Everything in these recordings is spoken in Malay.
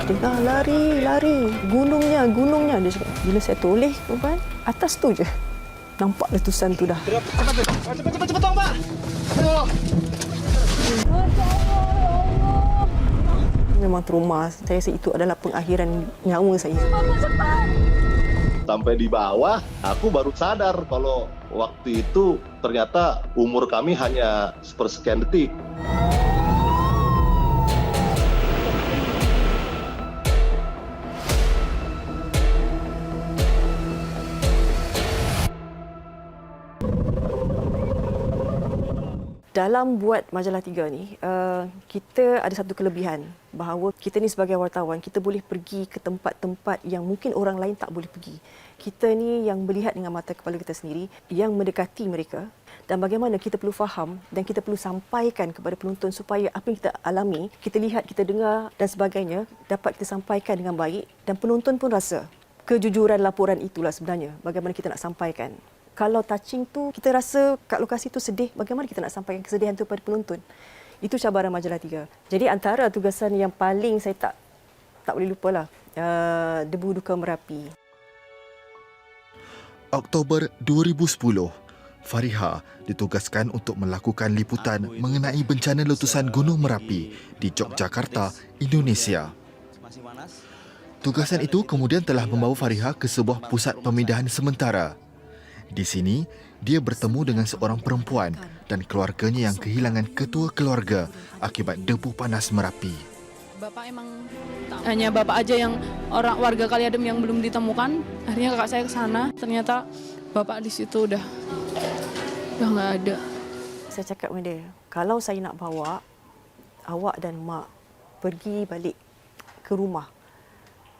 Dia kata, lari, lari. Gunungnya, gunungnya. Dia cakap, bila saya toleh, perempuan, atas tu je. Nampak letusan tu dah. Cepat tolong, Pak. Memang trauma. Saya rasa itu adalah pengakhiran nyawa saya. Sampai di bawah, aku baru sadar kalau waktu itu ternyata umur kami hanya sepersekian detik. Dalam buat majalah 3 ni, kita ada satu kelebihan bahawa kita ni sebagai wartawan, kita boleh pergi ke tempat-tempat yang mungkin orang lain tak boleh pergi. Kita ni yang melihat dengan mata kepala kita sendiri, yang mendekati mereka dan bagaimana kita perlu faham dan kita perlu sampaikan kepada penonton supaya apa yang kita alami, kita lihat, kita dengar dan sebagainya dapat kita sampaikan dengan baik dan penonton pun rasa kejujuran laporan itulah sebenarnya bagaimana kita nak sampaikan. Kalau touching tu, kita rasa kat lokasi tu sedih, bagaimana kita nak sampaikan kesedihan tu kepada penonton? Itu cabaran majalah 3. Jadi antara tugasan yang paling saya tak boleh lupalah, Debu Duka Merapi. Oktober 2010, Fariha ditugaskan untuk melakukan liputan mengenai bencana letusan Gunung Merapi di Yogyakarta, Indonesia. Tugasan itu kemudian telah membawa Fariha ke sebuah pusat pemindahan sementara. Di sini, dia bertemu dengan seorang perempuan dan keluarganya yang kehilangan ketua keluarga akibat debu panas Merapi. Bapak emang hanya bapak aja yang orang warga Kaliadem yang belum ditemukan. Akhirnya kakak saya ke sana, ternyata bapak di situ udah nggak ada. Saya cakap dengan dia, kalau saya nak bawa awak dan mak pergi balik ke rumah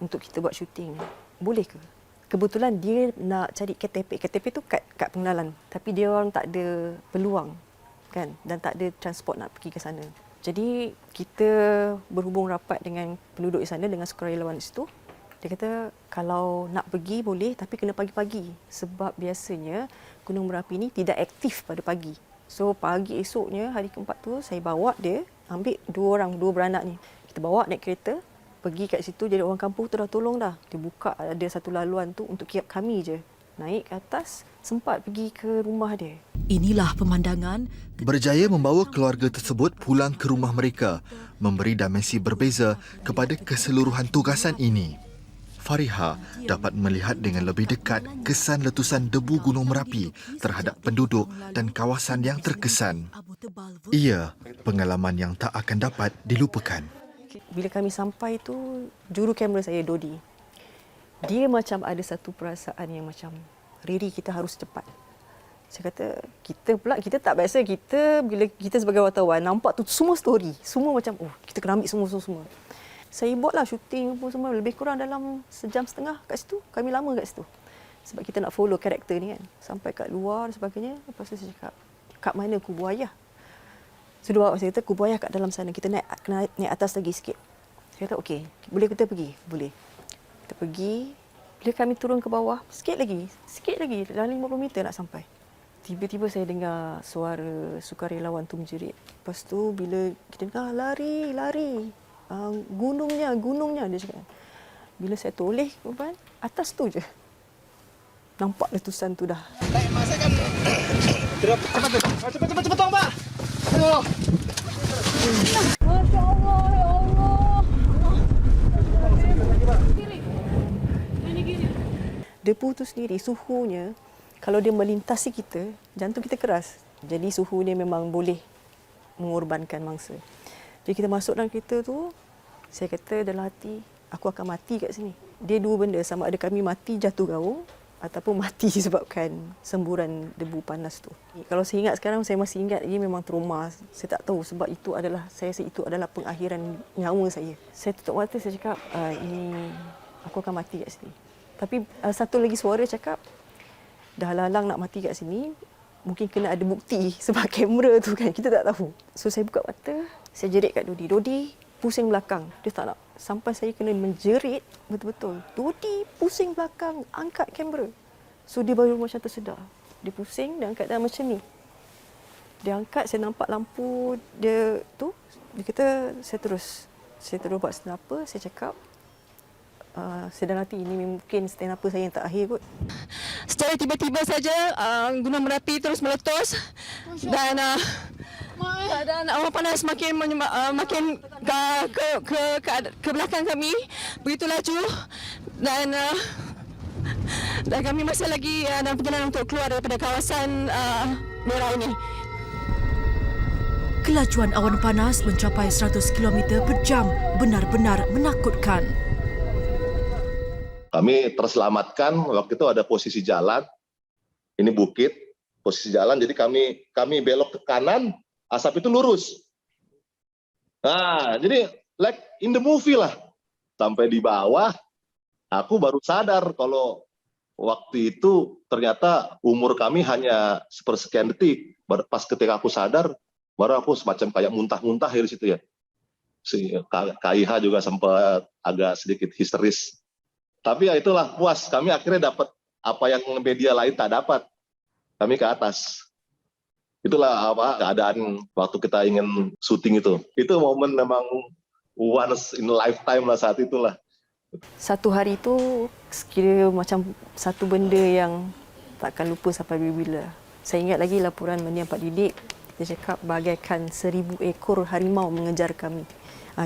untuk kita buat syuting, boleh ke? Kebetulan dia nak cari KTP. KTP tu kad pengenalan. Tapi dia orang tak ada peluang kan, dan tak ada transport nak pergi ke sana. Jadi kita berhubung rapat dengan penduduk di sana, dengan sukarelawan di situ. Dia kata kalau nak pergi boleh tapi kena pagi-pagi. Sebab biasanya Gunung Merapi ni tidak aktif pada pagi. So pagi esoknya, hari keempat tu, saya bawa dia, ambil dua beranak ni. Kita bawa naik kereta, pergi kat situ. Jadi orang kampung tu dah tolong dah. Dia buka, ada satu laluan tu untuk kami je. Naik ke atas, sempat pergi ke rumah dia. Inilah pemandangan. Berjaya membawa keluarga tersebut pulang ke rumah mereka, memberi dimensi berbeza kepada keseluruhan tugasan ini. Fariha dapat melihat dengan lebih dekat kesan letusan debu Gunung Merapi terhadap penduduk dan kawasan yang terkesan. Ia pengalaman yang tak akan dapat dilupakan. Bila kami sampai tu, juru kamera saya, Dodi, dia macam ada satu perasaan yang macam, Riri, kita harus cepat. Saya kata, kita tak biasa. Bila kita sebagai wartawan nampak tu semua story, semua macam, kita kena ambil semua. Saya buatlah syuting pun semua, lebih kurang dalam sejam setengah kat situ. Kami lama kat situ. Sebab kita nak follow karakter ni kan. Sampai kat luar dan sebagainya. Lepas tu saya cakap, kat mana kubu ayah? Sudah bawa saya kata, kubu ayah kat dalam sana. Kita kena naik atas lagi sikit. Saya kata, okey, boleh kita pergi? Boleh. Kita pergi. Bila kami turun ke bawah, sikit lagi. Dalam 50 meter nak sampai. Tiba-tiba saya dengar suara sukarelawan tu menjerit. Lepas tu bila kita dengar, lari, lari. Gunungnya. Dia cakap. Bila saya toleh, perempuan, atas tu je. Nampak letusan tu dah. Saya kan cepat tolong, Pak. Masya Allah, ya Allah. Debu tu sendiri, suhunya, kalau dia melintasi kita, jantung kita keras. Jadi suhu dia memang boleh mengorbankan mangsa. Jadi kita masuk dalam kereta tu, saya kata dalam hati, aku akan mati kat sini. Dia dua benda, sama ada kami mati jatuh gaung ataupun mati disebabkan semburan debu panas tu. Kalau saya ingat sekarang, saya masih ingat, ia memang trauma. Saya tak tahu sebab saya rasa itu adalah pengakhiran nyawa saya. Saya tutup mata, saya cakap, ini aku akan mati kat sini. Tapi satu lagi suara cakap, dah lalang nak mati kat sini, mungkin kena ada bukti sebab kamera tu kan, kita tak tahu. So saya buka mata, saya jerit kat Dodi. Dodi, pusing belakang. Dia tak nak. Sampai saya kena menjerit betul-betul. Dodi, pusing belakang, angkat kamera. So dia baru macam tersedar. Dia pusing, dia angkat dan macam ni. Dia angkat, saya nampak lampu dia tu. Dia kata, saya terus buat senapa, saya cakap, sedar nanti ini mungkin stand up saya yang terakhir kot. Secara tiba-tiba saja Gunung Merapi terus meletus dan keadaan awan panas makin ke belakang kami begitu laju dan kami masih lagi dalam perjalanan untuk keluar daripada kawasan merah ini. Kelajuan awan panas mencapai 100 km per jam benar-benar menakutkan. Kami terselamatkan waktu itu ada posisi jalan, ini bukit, posisi jalan, jadi kami belok ke kanan, asap itu lurus. Nah, jadi like in the movie lah. Sampai di bawah, aku baru sadar kalau waktu itu ternyata umur kami hanya sepersekian detik. Pas ketika aku sadar, baru aku semacam kayak muntah-muntah di situ ya. Si KIH juga sempat agak sedikit histeris. Tapi ya itulah puas, kami akhirnya dapat apa yang media lain tak dapat. Kami ke atas. Itulah keadaan waktu kita ingin syuting itu. Itu momen memang once in a lifetime lah saat itulah. Satu hari itu sekira macam satu benda yang takkan lupa sampai bila-bila. Saya ingat lagi laporan Mendiang Pak Didik. Dia cakap bagaikan 1000 ekor harimau mengejar kami.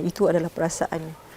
Itu adalah perasaannya.